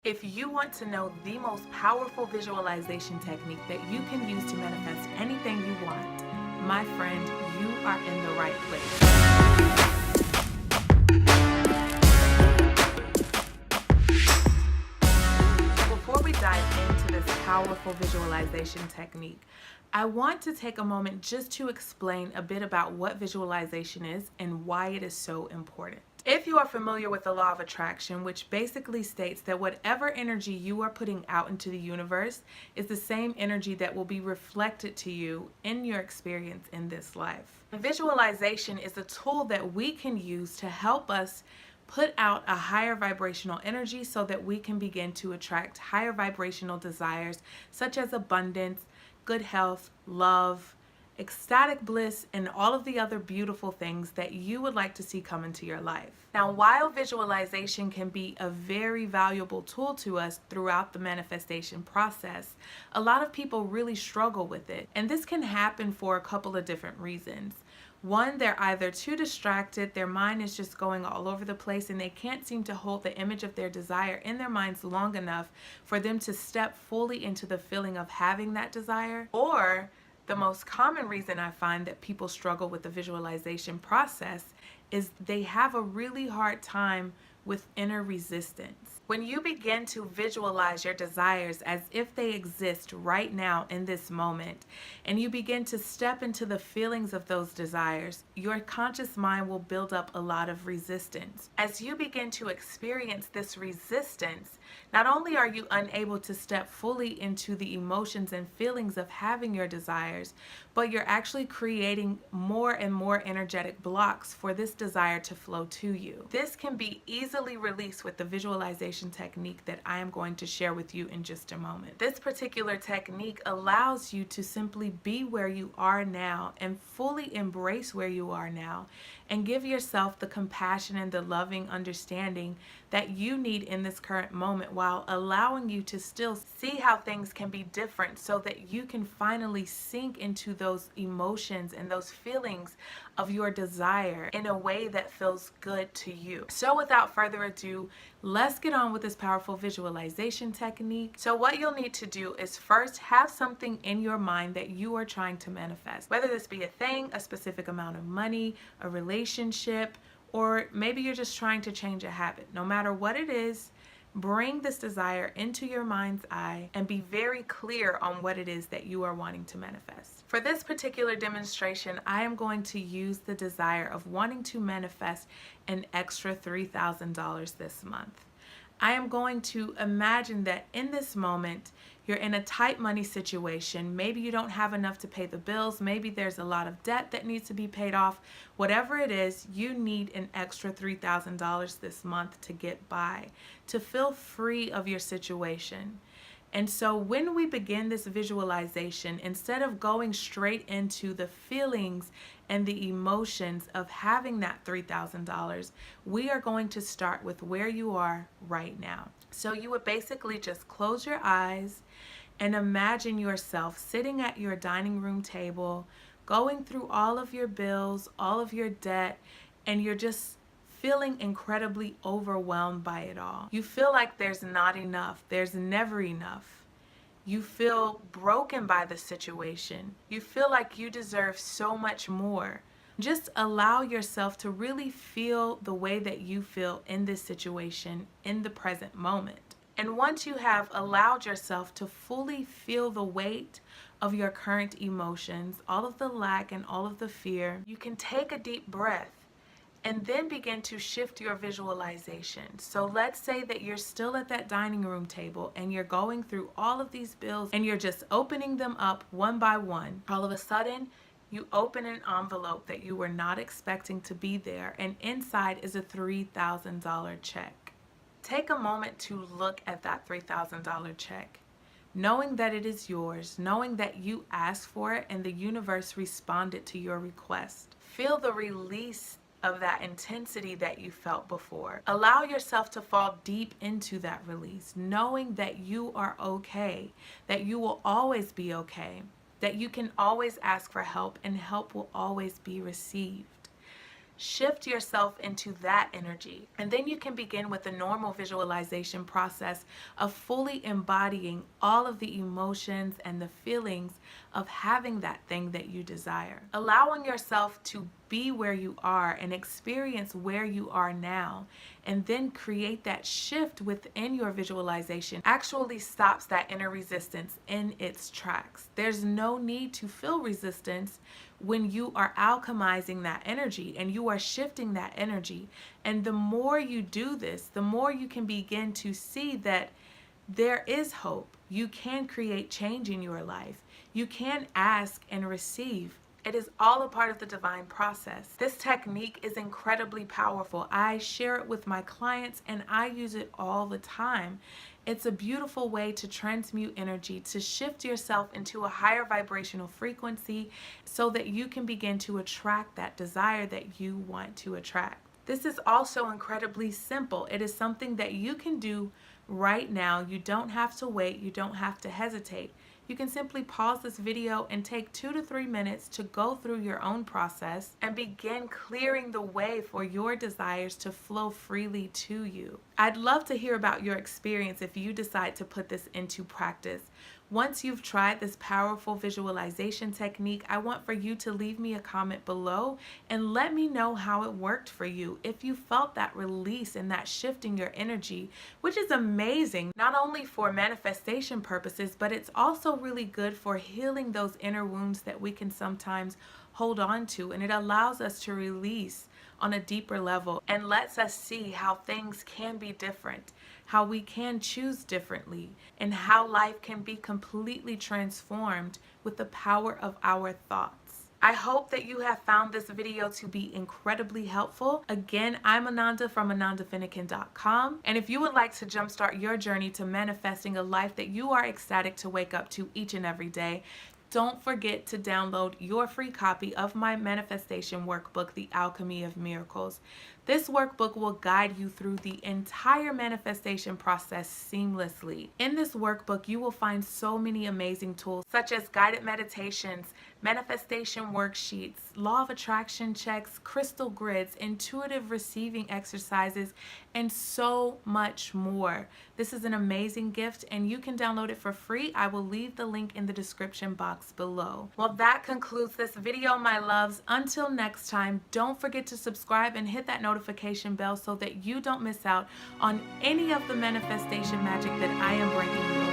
If you want to know the most powerful visualization technique that you can use to manifest anything you want, my friend, you are in the right place. Before we dive into this powerful visualization technique, I want to take a moment just to explain a bit about what visualization is and why it is so important. If you are familiar with the law of attraction, which basically states that whatever energy you are putting out into the universe is the same energy that will be reflected to you in your experience in this life. Visualization is a tool that we can use to help us put out a higher vibrational energy so that we can begin to attract higher vibrational desires such as abundance, good health, love, ecstatic bliss, and all of the other beautiful things that you would like to see come into your life. Now, while visualization can be a very valuable tool to us throughout the manifestation process, a lot of people really struggle with it. And this can happen for a couple of different reasons. One, they're either too distracted, their mind is just going all over the place, and they can't seem to hold the image of their desire in their minds long enough for them to step fully into the feeling of having that desire. Or the most common reason I find that people struggle with the visualization process is they have a really hard time with inner resistance. When you begin to visualize your desires as if they exist right now in this moment, and you begin to step into the feelings of those desires, your conscious mind will build up a lot of resistance. As you begin to experience this resistance, not only are you unable to step fully into the emotions and feelings of having your desires, but you're actually creating more and more energetic blocks for this desire to flow to you. This can be easily released with the visualization technique that I am going to share with you in just a moment. This particular technique allows you to simply be where you are now and fully embrace where you are now and give yourself the compassion and the loving understanding that you need in this current moment, while allowing you to still see how things can be different so that you can finally sink into those emotions and those feelings of your desire in a way that feels good to you. So without further ado, let's get on with this powerful visualization technique. So what you'll need to do is first have something in your mind that you are trying to manifest, whether this be a thing, a specific amount of money, a relationship, or maybe you're just trying to change a habit. No matter what it is, bring this desire into your mind's eye and be very clear on what it is that you are wanting to manifest. For this particular demonstration, I am going to use the desire of wanting to manifest an extra $3,000 this month. I am going to imagine that in this moment, you're in a tight money situation. Maybe you don't have enough to pay the bills. Maybe there's a lot of debt that needs to be paid off. Whatever it is, you need an extra $3,000 this month to get by, to feel free of your situation. And so when we begin this visualization, instead of going straight into the feelings and the emotions of having that $3,000, we are going to start with where you are right now. So you would basically just close your eyes and imagine yourself sitting at your dining room table, going through all of your bills, all of your debt, and you're just feeling incredibly overwhelmed by it all. You feel like there's not enough, there's never enough. You feel broken by the situation. You feel like you deserve so much more. Just allow yourself to really feel the way that you feel in this situation in the present moment. And once you have allowed yourself to fully feel the weight of your current emotions, all of the lack and all of the fear, you can take a deep breath and then begin to shift your visualization. So let's say that you're still at that dining room table and you're going through all of these bills and you're just opening them up one by one. All of a sudden, you open an envelope that you were not expecting to be there, and inside is a $3,000 check. Take a moment to look at that $3,000 check, knowing that it is yours, knowing that you asked for it and the universe responded to your request. Feel the release of that intensity that you felt before. Allow yourself to fall deep into that release, knowing that you are okay, that you will always be okay, that you can always ask for help and help will always be received. Shift yourself into that energy. And then you can begin with the normal visualization process of fully embodying all of the emotions and the feelings of having that thing that you desire. Allowing yourself to be where you are and experience where you are now, and then create that shift within your visualization actually stops that inner resistance in its tracks. There's no need to feel resistance when you are alchemizing that energy and you are shifting that energy. And the more you do this, the more you can begin to see that there is hope. You can create change in your life. You can ask and receive. It is all a part of the divine process. This technique is incredibly powerful. I share it with my clients and I use it all the time. It's a beautiful way to transmute energy, to shift yourself into a higher vibrational frequency so that you can begin to attract that desire that you want to attract. This is also incredibly simple. It is something that you can do right now. You don't have to wait. You don't have to hesitate. You can simply pause this video and take 2 to 3 minutes to go through your own process and begin clearing the way for your desires to flow freely to you. I'd love to hear about your experience if you decide to put this into practice. Once you've tried this powerful visualization technique, I want for you to leave me a comment below and let me know how it worked for you. If you felt that release and that shift in your energy, which is amazing, not only for manifestation purposes, but it's also really good for healing those inner wounds that we can sometimes hold on to. And it allows us to release on a deeper level and lets us see how things can be different, how we can choose differently, and how life can be completely transformed with the power of our thoughts. I hope that you have found this video to be incredibly helpful. Again, I'm Ananda from AnandaFinnikin.com. And if you would like to jumpstart your journey to manifesting a life that you are ecstatic to wake up to each and every day, don't forget to download your free copy of my manifestation workbook, The Alchemy of Miracles. This workbook will guide you through the entire manifestation process seamlessly. In this workbook, you will find so many amazing tools such as guided meditations, manifestation worksheets, law of attraction checks, crystal grids, intuitive receiving exercises, and so much more. This is an amazing gift and you can download it for free. I will leave the link in the description box below. Well, that concludes this video, my loves. Until next time, don't forget to subscribe and hit that notification bell so that you don't miss out on any of the manifestation magic that I am bringing you.